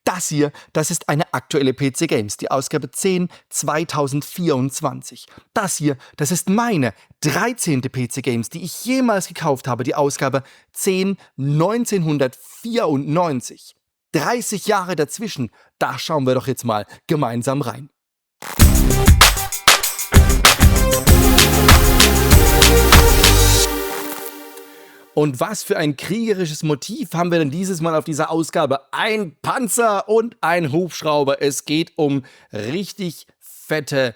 Das hier, das ist eine aktuelle PC Games, die Ausgabe 10 2024. Das hier, das ist meine 13. PC Games, die ich jemals gekauft habe, die Ausgabe 10 1994. 30 Jahre dazwischen, da schauen wir doch jetzt mal gemeinsam rein. Und was für ein kriegerisches Motiv haben wir denn dieses Mal auf dieser Ausgabe? Ein Panzer und ein Hubschrauber. Es geht um richtig fette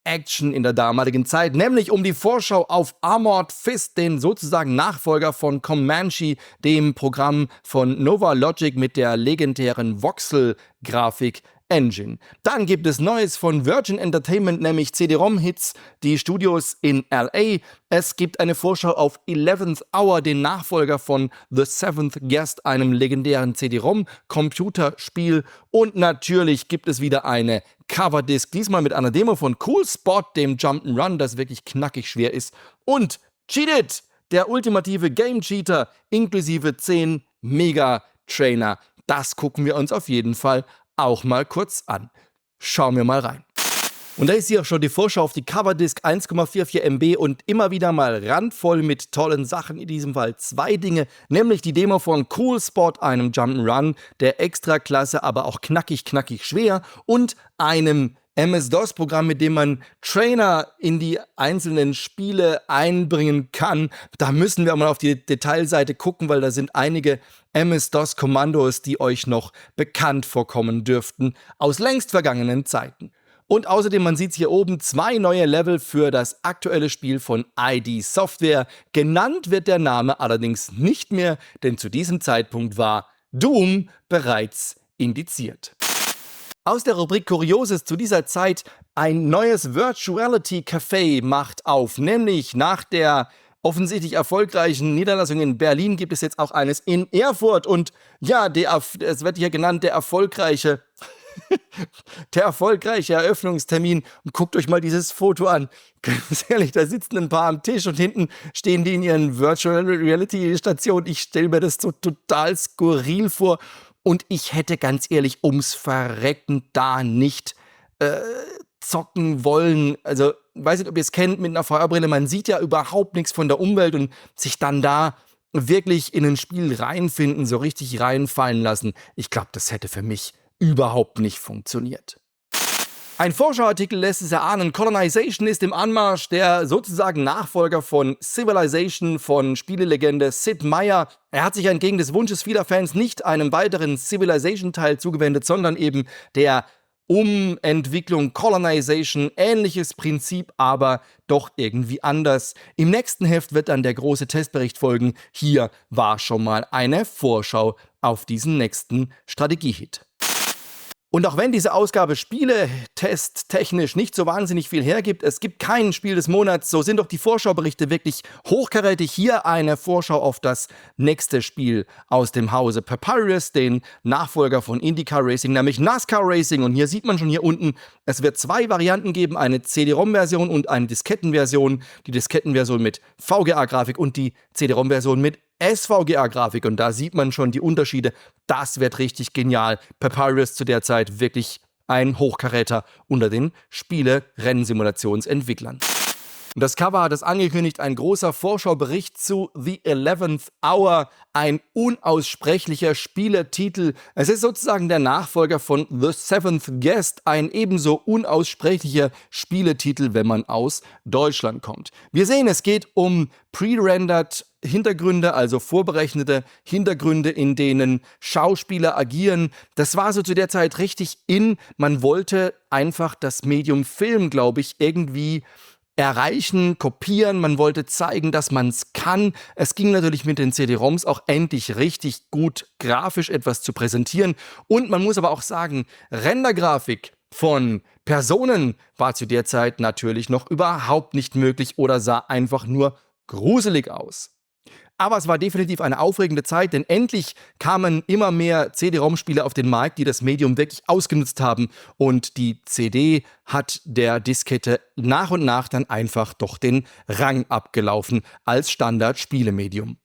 Action in der damaligen Zeit, nämlich um die Vorschau auf Armored Fist, den sozusagen Nachfolger von Comanche, dem Programm von Nova Logic mit der legendären Voxel-Grafik Engine. Dann gibt es Neues von Virgin Entertainment, nämlich CD-ROM-Hits, die Studios in LA. Es gibt eine Vorschau auf 11th Hour, den Nachfolger von The Seventh Guest, einem legendären CD-ROM-Computerspiel. Und natürlich gibt es wieder eine Coverdisc, diesmal mit einer Demo von Cool Spot, dem Jump'n'Run, das wirklich knackig schwer ist. Und Cheat It, der ultimative Game Cheater, inklusive 10 Mega-Trainer. Das gucken wir uns auf jeden Fall auch mal kurz an. Schauen wir mal rein. Und da ist hier auch schon die Vorschau auf die Coverdisc, 1,44 MB und immer wieder mal randvoll mit tollen Sachen. In diesem Fall zwei Dinge, nämlich die Demo von Cool Spot, einem Jump'n'Run, der extra klasse, aber auch knackig schwer, und einem MS-DOS-Programm, mit dem man Trainer in die einzelnen Spiele einbringen kann. Da müssen wir mal auf die Detailseite gucken, weil da sind einige MS-DOS-Kommandos, die euch noch bekannt vorkommen dürften aus längst vergangenen Zeiten. Und außerdem, man sieht es hier oben, 2 neue Level für das aktuelle Spiel von ID Software. Genannt wird der Name allerdings nicht mehr, denn zu diesem Zeitpunkt war Doom bereits indiziert. Aus der Rubrik Kurioses zu dieser Zeit: ein neues Virtuality Café macht auf, nämlich nach der offensichtlich erfolgreichen Niederlassung in Berlin gibt es jetzt auch eines in Erfurt. Und ja, es wird hier genannt der erfolgreiche Eröffnungstermin. Und guckt euch mal dieses Foto an. Ganz ehrlich, da sitzen ein paar am Tisch und hinten stehen die in ihren Virtual Reality Stationen. Ich stelle mir das so total skurril vor. Und ich hätte ganz ehrlich ums Verrecken da nicht zocken wollen. Also, weiß nicht, ob ihr es kennt mit einer VR-Brille. Man sieht ja überhaupt nichts von der Umwelt und sich dann da wirklich in ein Spiel reinfinden, so richtig reinfallen lassen. Ich glaube, das hätte für mich überhaupt nicht funktioniert. Ein Vorschauartikel lässt es erahnen: Colonization ist im Anmarsch, der sozusagen Nachfolger von Civilization von Spielelegende Sid Meier. Er hat sich entgegen des Wunsches vieler Fans nicht einem weiteren Civilization-Teil zugewendet, sondern eben der Umentwicklung Colonization. Ähnliches Prinzip, aber doch irgendwie anders. Im nächsten Heft wird dann der große Testbericht folgen. Hier war schon mal eine Vorschau auf diesen nächsten Strategiehit. Und auch wenn diese Ausgabe spieletesttechnisch nicht so wahnsinnig viel hergibt, es gibt kein Spiel des Monats, so sind doch die Vorschauberichte wirklich hochkarätig. Hier eine Vorschau auf das nächste Spiel aus dem Hause Papyrus, den Nachfolger von IndyCar Racing, nämlich NASCAR Racing. Und hier sieht man schon hier unten, es wird 2 Varianten geben, eine CD-ROM-Version und eine Diskettenversion. Die Diskettenversion mit VGA-Grafik und die CD-ROM-Version mit SVGA-Grafik, und da sieht man schon die Unterschiede. Das wird richtig genial. Papyrus zu der Zeit wirklich ein Hochkaräter unter den Spiele-Rennsimulationsentwicklern. Und das Cover hat es angekündigt: ein großer Vorschaubericht zu The 11th Hour, ein unaussprechlicher Spieletitel. Es ist sozusagen der Nachfolger von The Seventh Guest, ein ebenso unaussprechlicher Spieletitel, wenn man aus Deutschland kommt. Wir sehen, es geht um pre-rendered Hintergründe, also vorberechnete Hintergründe, in denen Schauspieler agieren. Das war so zu der Zeit richtig in. Man wollte einfach das Medium Film, glaube ich, irgendwie erreichen, kopieren. Man wollte zeigen, dass man es kann. Es ging natürlich mit den CD-ROMs auch endlich richtig gut grafisch etwas zu präsentieren. Und man muss aber auch sagen, Rendergrafik von Personen war zu der Zeit natürlich noch überhaupt nicht möglich oder sah einfach nur gruselig aus. Aber es war definitiv eine aufregende Zeit, denn endlich kamen immer mehr CD-ROM-Spiele auf den Markt, die das Medium wirklich ausgenutzt haben. Und die CD hat der Diskette nach und nach dann einfach doch den Rang abgelaufen als Standard-Spielemedium.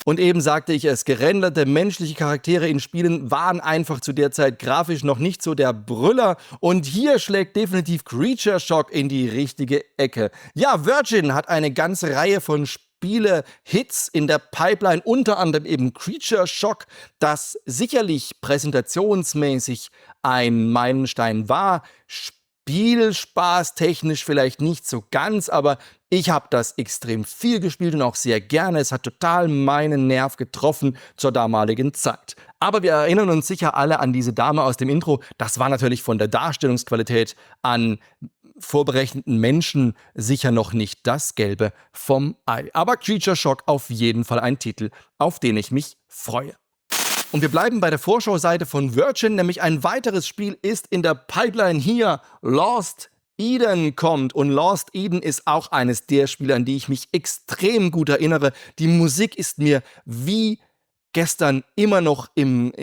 Und eben sagte ich es, gerenderte menschliche Charaktere in Spielen waren einfach zu der Zeit grafisch noch nicht so der Brüller. Und hier schlägt definitiv Creature Shock in die richtige Ecke. Ja, Virgin hat eine ganze Reihe von Spiele-Hits in der Pipeline, unter anderem eben Creature Shock, das sicherlich präsentationsmäßig ein Meilenstein war. Spielspaß technisch vielleicht nicht so ganz, aber ich habe das extrem viel gespielt und auch sehr gerne. Es hat total meinen Nerv getroffen zur damaligen Zeit. Aber wir erinnern uns sicher alle an diese Dame aus dem Intro. Das war natürlich von der Darstellungsqualität an vorberechneten Menschen sicher noch nicht das Gelbe vom Ei. Aber Creature Shock auf jeden Fall ein Titel, auf den ich mich freue. Und wir bleiben bei der Vorschauseite von Virgin, nämlich ein weiteres Spiel ist in der Pipeline hier. Lost Eden kommt und Lost Eden ist auch eines der Spiele, an die ich mich extrem gut erinnere. Die Musik ist mir wie gestern immer noch im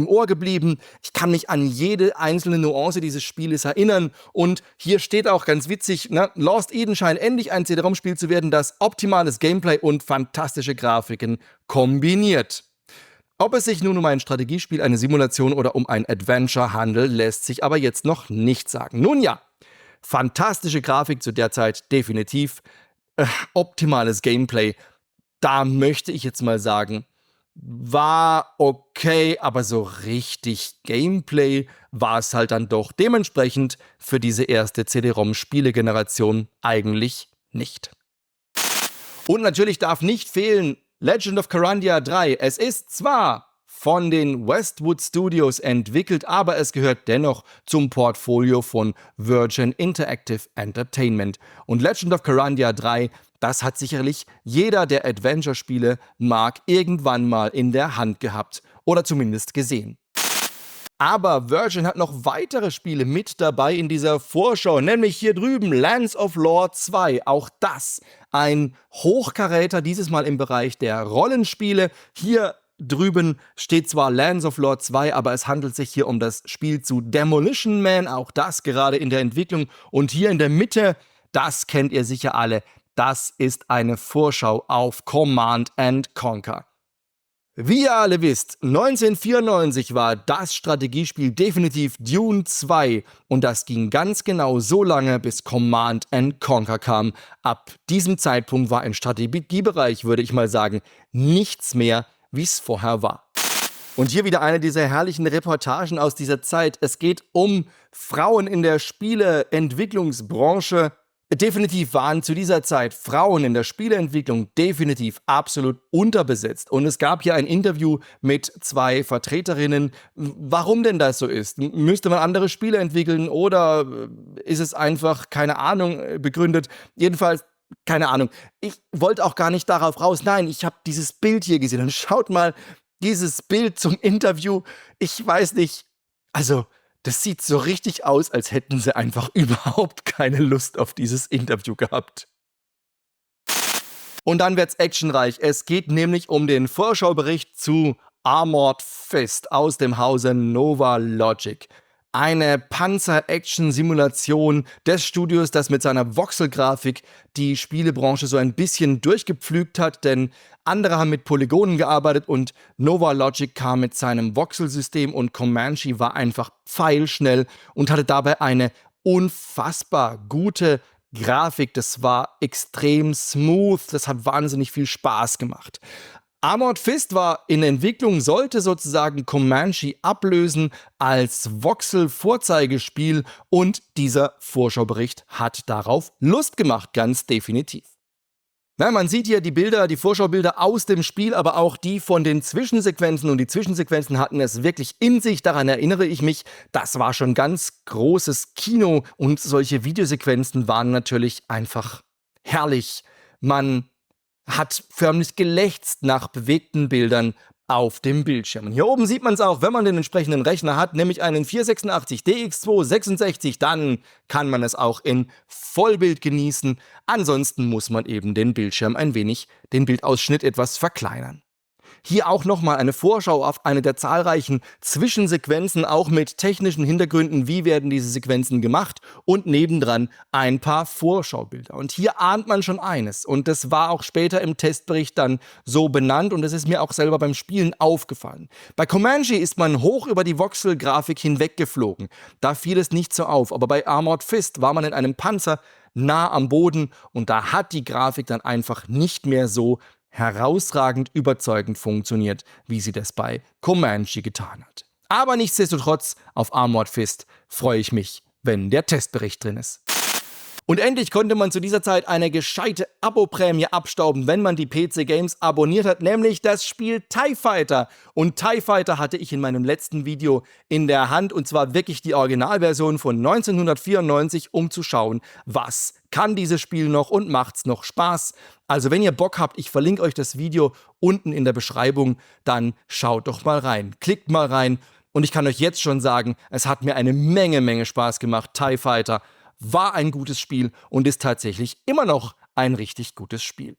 Ohr geblieben. Ich kann mich an jede einzelne Nuance dieses Spieles erinnern. Und hier steht auch ganz witzig, ne? Lost Eden scheint endlich ein CD-ROM-Spiel zu werden, das optimales Gameplay und fantastische Grafiken kombiniert. Ob es sich nun um ein Strategiespiel, eine Simulation oder um ein Adventure handelt, lässt sich aber jetzt noch nicht sagen. Nun ja, fantastische Grafik zu der Zeit, definitiv. Optimales Gameplay, da möchte ich jetzt mal sagen, war okay, aber so richtig Gameplay war es halt dann doch dementsprechend für diese erste CD-ROM-Spielegeneration eigentlich nicht. Und natürlich darf nicht fehlen Legend of Kyrandia 3. Es ist zwar von den Westwood Studios entwickelt, aber es gehört dennoch zum Portfolio von Virgin Interactive Entertainment. Und Legend of Kyrandia 3, das hat sicherlich jeder, der Adventure-Spiele mag, irgendwann mal in der Hand gehabt oder zumindest gesehen. Aber Virgin hat noch weitere Spiele mit dabei in dieser Vorschau, nämlich hier drüben Lands of Lore 2. Auch das ein Hochkaräter, dieses Mal im Bereich der Rollenspiele. Hier drüben steht zwar Lands of Lore 2, aber es handelt sich hier um das Spiel zu Demolition Man. Auch das gerade in der Entwicklung. Und hier in der Mitte, das kennt ihr sicher alle, das ist eine Vorschau auf Command & Conquer. Wie ihr alle wisst, 1994 war das Strategiespiel definitiv Dune 2 und das ging ganz genau so lange, bis Command & Conquer kam. Ab diesem Zeitpunkt war im Strategiebereich, würde ich mal sagen, nichts mehr, wie es vorher war. Und hier wieder eine dieser herrlichen Reportagen aus dieser Zeit. Es geht um Frauen in der Spieleentwicklungsbranche. Definitiv waren zu dieser Zeit Frauen in der Spieleentwicklung definitiv absolut unterbesetzt. Und es gab hier ein Interview mit zwei Vertreterinnen, warum denn das so ist. Müsste man andere Spiele entwickeln oder ist es einfach, keine Ahnung, begründet? Jedenfalls, keine Ahnung. Ich wollte auch gar nicht darauf raus. Nein, ich habe dieses Bild hier gesehen. Und schaut mal, dieses Bild zum Interview. Ich weiß nicht, also das sieht so richtig aus, als hätten sie einfach überhaupt keine Lust auf dieses Interview gehabt. Und dann wird's actionreich. Es geht nämlich um den Vorschaubericht zu Armored Fist aus dem Hause Nova Logic. Eine Panzer-Action-Simulation des Studios, das mit seiner Voxel-Grafik die Spielebranche so ein bisschen durchgepflügt hat, denn andere haben mit Polygonen gearbeitet und Nova Logic kam mit seinem Voxel-System und Comanche war einfach pfeilschnell und hatte dabei eine unfassbar gute Grafik. Das war extrem smooth, das hat wahnsinnig viel Spaß gemacht. Armored Fist war in Entwicklung, sollte sozusagen Comanche ablösen als Voxel-Vorzeigespiel und dieser Vorschaubericht hat darauf Lust gemacht, ganz definitiv. Na, man sieht hier die Bilder, die Vorschaubilder aus dem Spiel, aber auch die von den Zwischensequenzen und die Zwischensequenzen hatten es wirklich in sich, daran erinnere ich mich, das war schon ganz großes Kino und solche Videosequenzen waren natürlich einfach herrlich. Man hat förmlich gelächzt nach bewegten Bildern auf dem Bildschirm. Und hier oben sieht man es auch, wenn man den entsprechenden Rechner hat, nämlich einen 486 DX266, dann kann man es auch in Vollbild genießen. Ansonsten muss man eben den Bildschirm ein wenig, den Bildausschnitt etwas verkleinern. Hier auch nochmal eine Vorschau auf eine der zahlreichen Zwischensequenzen, auch mit technischen Hintergründen, wie werden diese Sequenzen gemacht und nebendran ein paar Vorschaubilder. Und hier ahnt man schon eines und das war auch später im Testbericht dann so benannt und das ist mir auch selber beim Spielen aufgefallen. Bei Comanche ist man hoch über die Voxel-Grafik hinweggeflogen. Da fiel es nicht so auf, aber bei Armored Fist war man in einem Panzer nah am Boden und da hat die Grafik dann einfach nicht mehr so herausragend überzeugend funktioniert, wie sie das bei Comanche getan hat. Aber nichtsdestotrotz, auf Armored Fist freue ich mich, wenn der Testbericht drin ist. Und endlich konnte man zu dieser Zeit eine gescheite Abo-Prämie abstauben, wenn man die PC Games abonniert hat, nämlich das Spiel TIE Fighter. Und TIE Fighter hatte ich in meinem letzten Video in der Hand und zwar wirklich die Originalversion von 1994, um zu schauen, was kann dieses Spiel noch und macht's noch Spaß. Also wenn ihr Bock habt, ich verlinke euch das Video unten in der Beschreibung, dann schaut doch mal rein, klickt mal rein und ich kann euch jetzt schon sagen, es hat mir eine Menge Spaß gemacht, TIE Fighter. War ein gutes Spiel und ist tatsächlich immer noch ein richtig gutes Spiel.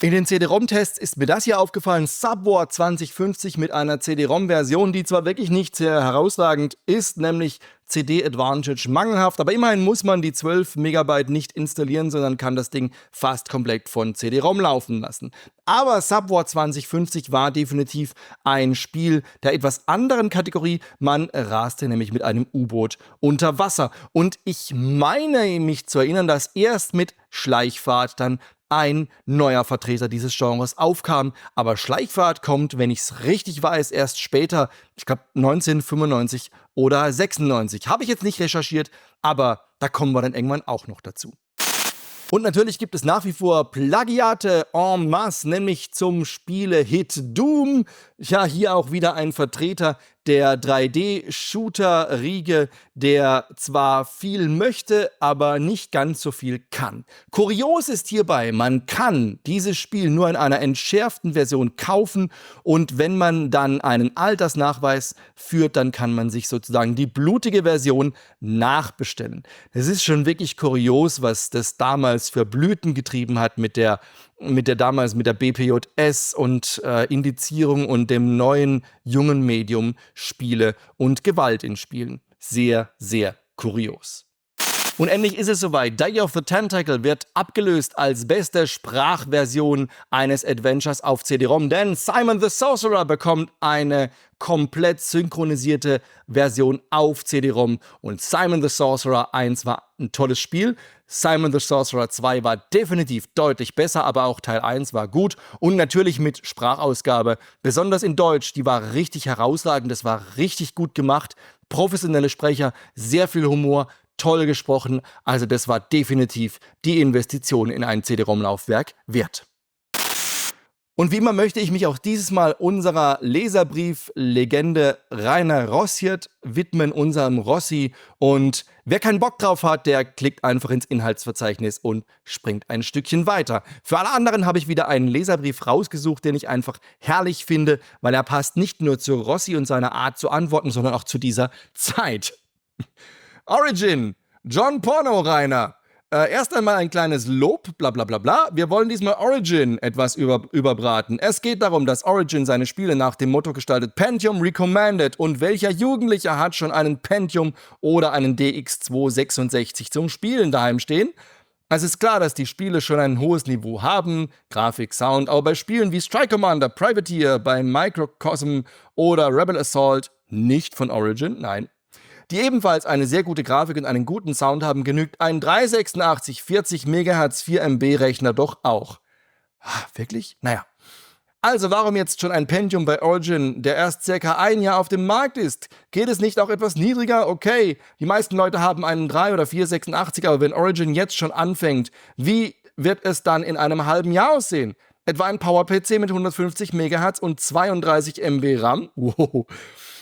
In den CD-ROM-Tests ist mir das hier aufgefallen, Subwar 2050 mit einer CD-ROM-Version, die zwar wirklich nicht sehr herausragend ist, nämlich CD-Advantage mangelhaft, aber immerhin muss man die 12 Megabyte nicht installieren, sondern kann das Ding fast komplett von CD-ROM laufen lassen. Aber Subwar 2050 war definitiv ein Spiel der etwas anderen Kategorie. Man raste nämlich mit einem U-Boot unter Wasser. Und ich meine mich zu erinnern, dass erst mit Schleichfahrt dann ein neuer Vertreter dieses Genres aufkam. Aber Schleichfahrt kommt, wenn ich es richtig weiß, erst später, ich glaube 1995 oder 96. Habe ich jetzt nicht recherchiert, aber da kommen wir dann irgendwann auch noch dazu. Und natürlich gibt es nach wie vor Plagiate en masse, nämlich zum Spiele-Hit Doom. Ja, hier auch wieder ein Vertreter der 3D-Shooter-Riege, der zwar viel möchte, aber nicht ganz so viel kann. Kurios ist hierbei, man kann dieses Spiel nur in einer entschärften Version kaufen und wenn man dann einen Altersnachweis führt, dann kann man sich sozusagen die blutige Version nachbestellen. Es ist schon wirklich kurios, was das damals für Blüten getrieben hat mit der BPJS und Indizierung und dem neuen jungen Medium Spiele und Gewalt in Spielen. Sehr kurios. Und endlich ist es soweit. Day of the Tentacle wird abgelöst als beste Sprachversion eines Adventures auf CD-ROM, denn Simon the Sorcerer bekommt eine komplett synchronisierte Version auf CD-ROM und Simon the Sorcerer 1 war ein tolles Spiel. Simon the Sorcerer 2 war definitiv deutlich besser, aber auch Teil 1 war gut und natürlich mit Sprachausgabe, besonders in Deutsch, die war richtig herausragend, das war richtig gut gemacht, professionelle Sprecher, sehr viel Humor, toll gesprochen, also das war definitiv die Investition in ein CD-ROM-Laufwerk wert. Und wie immer möchte ich mich auch dieses Mal unserer Leserbrief-Legende Rainer Rossiert widmen, unserem Rossi. Und wer keinen Bock drauf hat, der klickt einfach ins Inhaltsverzeichnis und springt ein Stückchen weiter. Für alle anderen habe ich wieder einen Leserbrief rausgesucht, den ich einfach herrlich finde, weil er passt nicht nur zu Rossi und seiner Art zu antworten, sondern auch zu dieser Zeit. Origin, John Porno Rainer. Erst einmal ein kleines Lob, bla bla bla bla. Wir wollen diesmal Origin etwas überbraten. Es geht darum, dass Origin seine Spiele nach dem Motto gestaltet Pentium Recommended. Und welcher Jugendlicher hat schon einen Pentium oder einen DX266 zum Spielen daheim stehen? Es ist klar, dass die Spiele schon ein hohes Niveau haben, Grafik, Sound, aber bei Spielen wie Strike Commander, Privateer, bei Microcosm oder Rebel Assault, nicht von Origin, nein, die ebenfalls eine sehr gute Grafik und einen guten Sound haben, genügt ein 386 40 MHz 4 MB Rechner doch auch. Wirklich? Naja. Also warum jetzt schon ein Pentium bei Origin, der erst circa ein Jahr auf dem Markt ist? Geht es nicht auch etwas niedriger? Okay, die meisten Leute haben einen 3 oder 486, aber wenn Origin jetzt schon anfängt, wie wird es dann in einem halben Jahr aussehen? Etwa ein Power-PC mit 150 MHz und 32 MB RAM? Wow.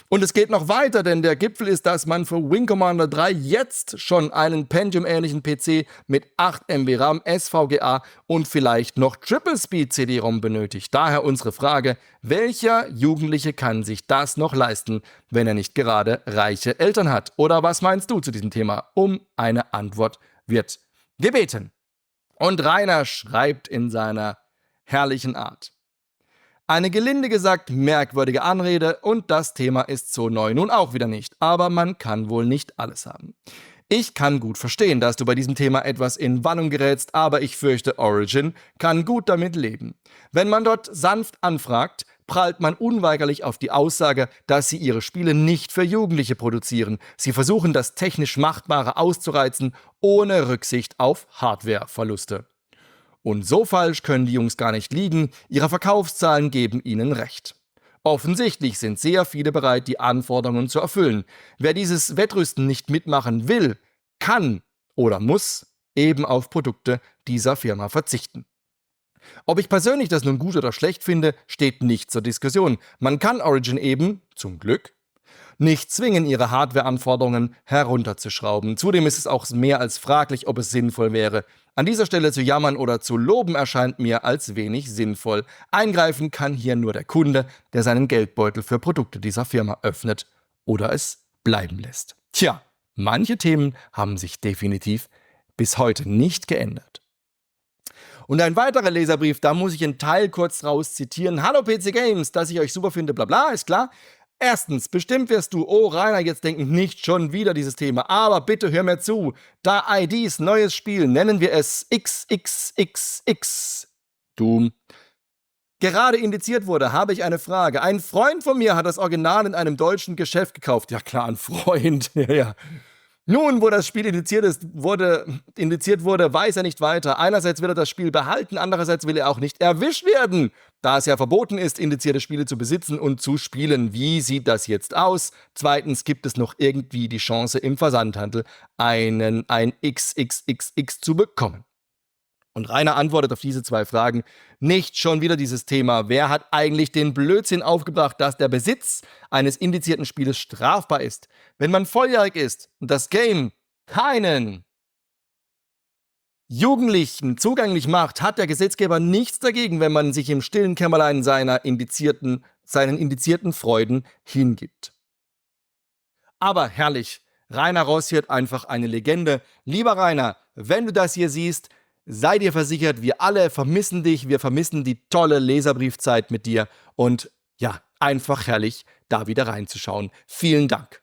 Und es geht noch weiter, denn der Gipfel ist, dass man für Wing Commander 3 jetzt schon einen Pentium-ähnlichen PC mit 8 MB RAM, SVGA und vielleicht noch Triple Speed CD-ROM benötigt. Daher unsere Frage, welcher Jugendliche kann sich das noch leisten, wenn er nicht gerade reiche Eltern hat? Oder was meinst du zu diesem Thema? Um eine Antwort wird gebeten. Und Rainer schreibt in seiner herrlichen Art. Eine gelinde gesagt merkwürdige Anrede und das Thema ist so neu nun auch wieder nicht. Aber man kann wohl nicht alles haben. Ich kann gut verstehen, dass du bei diesem Thema etwas in Wallung gerätst, aber ich fürchte, Origin kann gut damit leben. Wenn man dort sanft anfragt, prallt man unweigerlich auf die Aussage, dass sie ihre Spiele nicht für Jugendliche produzieren. Sie versuchen, das technisch Machbare auszureizen, ohne Rücksicht auf Hardwareverluste. Und so falsch können die Jungs gar nicht liegen, ihre Verkaufszahlen geben ihnen recht. Offensichtlich sind sehr viele bereit, die Anforderungen zu erfüllen. Wer dieses Wettrüsten nicht mitmachen will, kann oder muss eben auf Produkte dieser Firma verzichten. Ob ich persönlich das nun gut oder schlecht finde, steht nicht zur Diskussion. Man kann Origin eben, zum Glück, nicht zwingen, ihre Hardware-Anforderungen herunterzuschrauben. Zudem ist es auch mehr als fraglich, ob es sinnvoll wäre. An dieser Stelle zu jammern oder zu loben erscheint mir als wenig sinnvoll. Eingreifen kann hier nur der Kunde, der seinen Geldbeutel für Produkte dieser Firma öffnet oder es bleiben lässt. Tja, manche Themen haben sich definitiv bis heute nicht geändert. Und ein weiterer Leserbrief, da muss ich einen Teil kurz raus zitieren. Hallo PC Games, dass ich euch super finde, bla bla, ist klar. Erstens, bestimmt wirst du, oh Rainer, jetzt denken, nicht schon wieder dieses Thema, aber bitte hör mir zu. Da IDs neues Spiel, nennen wir es XXXX Doom, gerade indiziert wurde, habe ich eine Frage. Ein Freund von mir hat das Original in einem deutschen Geschäft gekauft. Ja klar, ein Freund, ja. Nun, wo das Spiel indiziert wurde, weiß er nicht weiter. Einerseits will er das Spiel behalten, andererseits will er auch nicht erwischt werden, da es ja verboten ist, indizierte Spiele zu besitzen und zu spielen. Wie sieht das jetzt aus? Zweitens, gibt es noch irgendwie die Chance im Versandhandel, ein XXXX zu bekommen? Und Rainer antwortet auf diese zwei Fragen: Nicht schon wieder dieses Thema. Wer hat eigentlich den Blödsinn aufgebracht, dass der Besitz eines indizierten Spieles strafbar ist? Wenn man volljährig ist und das Game keinen Jugendlichen zugänglich macht, hat der Gesetzgeber nichts dagegen, wenn man sich im stillen Kämmerlein seinen indizierten Freuden hingibt. Aber herrlich, Rainer Rossiert einfach eine Legende. Lieber Rainer, wenn du das hier siehst, sei dir versichert, wir alle vermissen dich, wir vermissen die tolle Leserbriefzeit mit dir und ja, einfach herrlich, da wieder reinzuschauen. Vielen Dank.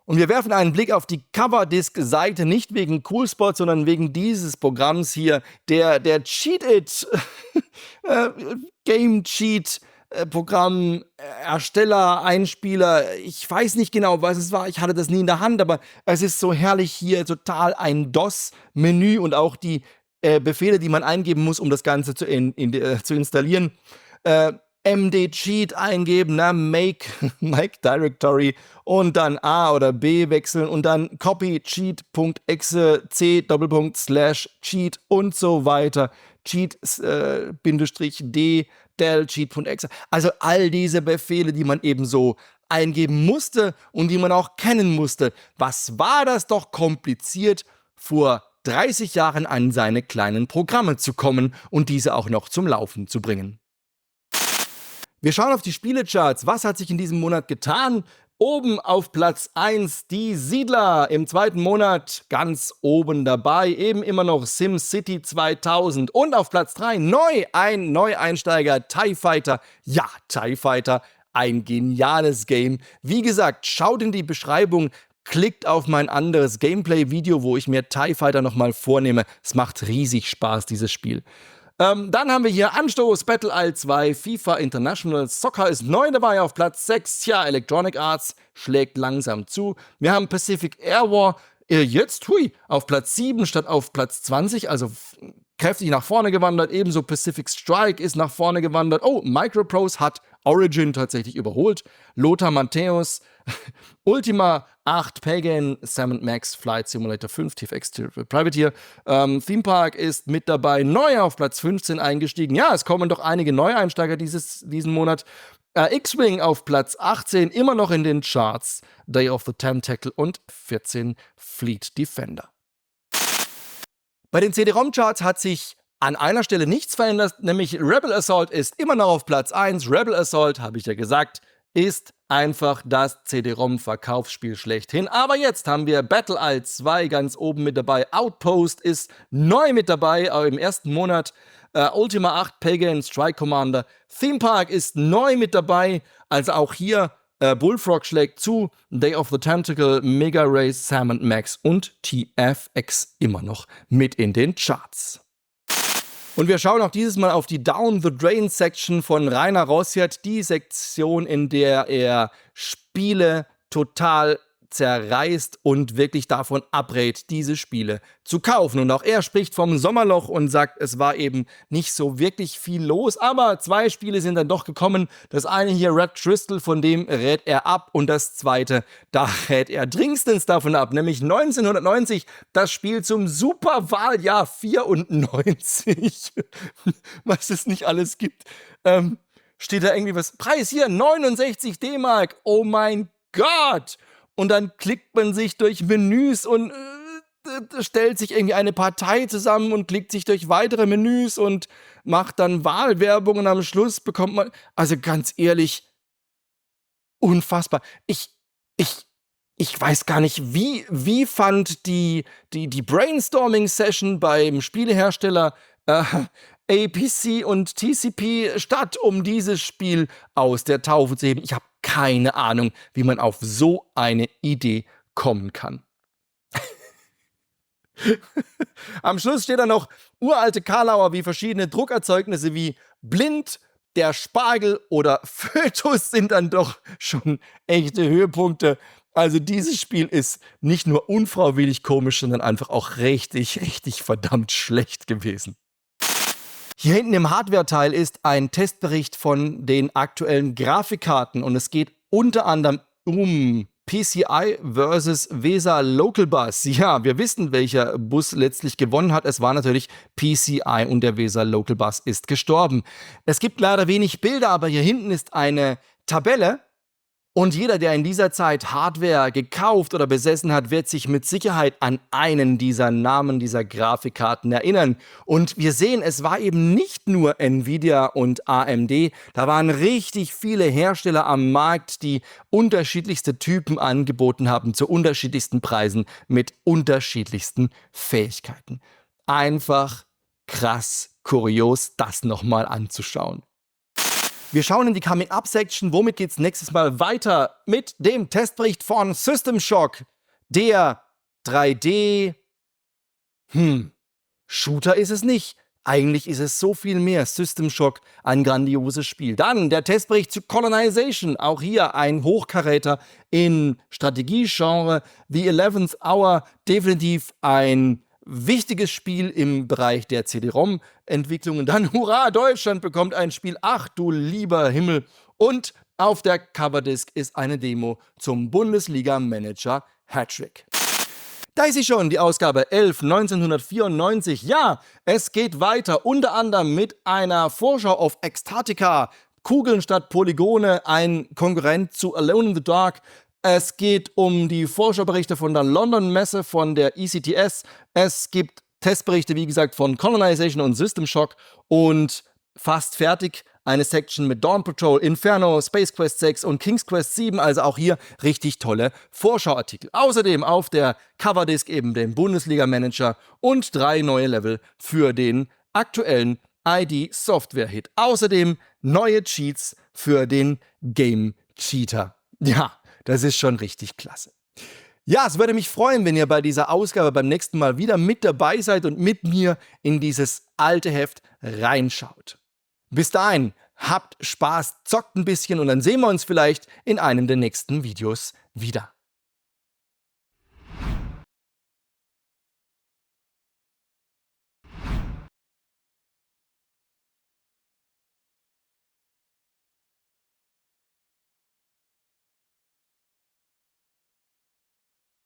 Und wir werfen einen Blick auf die Coverdisk-Seite, nicht wegen Coolspot, sondern wegen dieses Programms hier, der Cheat It Game Cheat Programm, Ersteller, Einspieler, ich weiß nicht genau, was es war, ich hatte das nie in der Hand, aber es ist so herrlich hier, total ein DOS-Menü und auch die Befehle, die man eingeben muss, um das Ganze zu installieren. MD-Cheat eingeben, Make Directory und dann A oder B wechseln und dann Copy Cheat.exe C/Cheat und so weiter. Cheat -D del Cheat.exe. Also all diese Befehle, die man eben so eingeben musste und die man auch kennen musste. Was war das doch kompliziert, vor 30 Jahren an seine kleinen Programme zu kommen und diese auch noch zum Laufen zu bringen. Wir schauen auf die Spielecharts. Was hat sich in diesem Monat getan? Oben auf Platz 1 die Siedler, im zweiten Monat ganz oben dabei, eben immer noch SimCity 2000 und auf Platz 3 ein Neueinsteiger, TIE Fighter. Ja, TIE Fighter, ein geniales Game. Wie gesagt, schaut in die Beschreibung, klickt auf mein anderes Gameplay-Video, wo ich mir TIE Fighter nochmal vornehme. Es macht riesig Spaß, dieses Spiel. Dann haben wir hier Anstoß, Battle Isle 2, FIFA International, Soccer ist neu dabei auf Platz 6. Ja, Electronic Arts schlägt langsam zu. Wir haben Pacific Air War jetzt auf Platz 7 statt auf Platz 20, also kräftig nach vorne gewandert. Ebenso Pacific Strike ist nach vorne gewandert. Oh, Microprose hat Origin tatsächlich überholt. Lothar Matthäus, Ultima 8, Pagan, Sam & Max, Flight Simulator 5, TFX Privateer. Theme Park ist mit dabei, neu auf Platz 15 eingestiegen. Ja, es kommen doch einige Neueinsteiger diesen Monat. X-Wing auf Platz 18, immer noch in den Charts. Day of the Tentacle und 14 Fleet Defender. Bei den CD-ROM-Charts hat sich an einer Stelle nichts verändert, nämlich Rebel Assault ist immer noch auf Platz 1. Rebel Assault, habe ich ja gesagt, ist einfach das CD-ROM-Verkaufsspiel schlechthin. Aber jetzt haben wir Battle Isle 2 ganz oben mit dabei. Outpost ist neu mit dabei, im ersten Monat. Ultima 8 Pagan Strike Commander. Theme Park ist neu mit dabei, also auch hier Bullfrog schlägt zu, Day of the Tentacle, Mega Race, Sam & Max und TFX immer noch mit in den Charts. Und wir schauen auch dieses Mal auf die Down the Drain Section von Rainer Rossiat, die Sektion, in der er Spiele total zerreißt und wirklich davon abrät, diese Spiele zu kaufen. Und auch er spricht vom Sommerloch und sagt, es war eben nicht so wirklich viel los, aber 2 Spiele sind dann doch gekommen. Das eine hier, Red Crystal, von dem rät er ab, und das zweite, da rät er dringendstens davon ab, nämlich 1990, das Spiel zum Superwahljahr 94. Was es nicht alles gibt. Steht da irgendwie was? Preis hier, 69 D-Mark. Oh mein Gott! Und dann klickt man sich durch Menüs und stellt sich irgendwie eine Partei zusammen und klickt sich durch weitere Menüs und macht dann Wahlwerbung, und am Schluss bekommt man, also ganz ehrlich, unfassbar. Ich weiß gar nicht, wie fand die Brainstorming-Session beim Spielehersteller APC und TCP statt, um dieses Spiel aus der Taufe zu heben. Ich habe keine Ahnung, wie man auf so eine Idee kommen kann. Am Schluss steht dann noch, uralte Karlauer wie verschiedene Druckerzeugnisse wie Blind, der Spargel oder Fötus sind dann doch schon echte Höhepunkte. Also dieses Spiel ist nicht nur unfreiwillig komisch, sondern einfach auch richtig verdammt schlecht gewesen. Hier hinten im Hardware-Teil ist ein Testbericht von den aktuellen Grafikkarten, und es geht unter anderem um PCI versus VESA Local Bus. Ja, wir wissen, welcher Bus letztlich gewonnen hat. Es war natürlich PCI, und der VESA Local Bus ist gestorben. Es gibt leider wenig Bilder, aber hier hinten ist eine Tabelle. Und jeder, der in dieser Zeit Hardware gekauft oder besessen hat, wird sich mit Sicherheit an einen dieser Namen dieser Grafikkarten erinnern. Und wir sehen, es war eben nicht nur Nvidia und AMD, da waren richtig viele Hersteller am Markt, die unterschiedlichste Typen angeboten haben, zu unterschiedlichsten Preisen, mit unterschiedlichsten Fähigkeiten. Einfach krass kurios, das nochmal anzuschauen. Wir schauen in die Coming-Up-Section. Womit geht's nächstes Mal weiter? Mit dem Testbericht von System Shock. Der 3D... Shooter ist es nicht. Eigentlich ist es so viel mehr. System Shock, ein grandioses Spiel. Dann der Testbericht zu Colonization. Auch hier ein Hochkaräter in Strategiegenre. The 11th Hour, definitiv ein wichtiges Spiel im Bereich der CD-ROM-Entwicklungen. Dann, hurra, Deutschland bekommt ein Spiel. Ach du lieber Himmel. Und auf der Coverdisk ist eine Demo zum Bundesliga-Manager Hattrick. Da ist sie schon, die Ausgabe 11, 1994. Ja, es geht weiter, unter anderem mit einer Vorschau auf Extatica. Kugeln statt Polygone, ein Konkurrent zu Alone in the Dark. Es geht um die Vorschauberichte von der London-Messe von der ECTS. Es gibt Testberichte, wie gesagt, von Colonization und System Shock. Und fast fertig eine Section mit Dawn Patrol, Inferno, Space Quest 6 und King's Quest 7. Also auch hier richtig tolle Vorschauartikel. Außerdem auf der Coverdisk eben den Bundesliga-Manager und 3 neue Level für den aktuellen ID-Software-Hit. Außerdem neue Cheats für den Game Cheater. Ja, das ist schon richtig klasse. Ja, es würde mich freuen, wenn ihr bei dieser Ausgabe beim nächsten Mal wieder mit dabei seid und mit mir in dieses alte Heft reinschaut. Bis dahin, habt Spaß, zockt ein bisschen, und dann sehen wir uns vielleicht in einem der nächsten Videos wieder.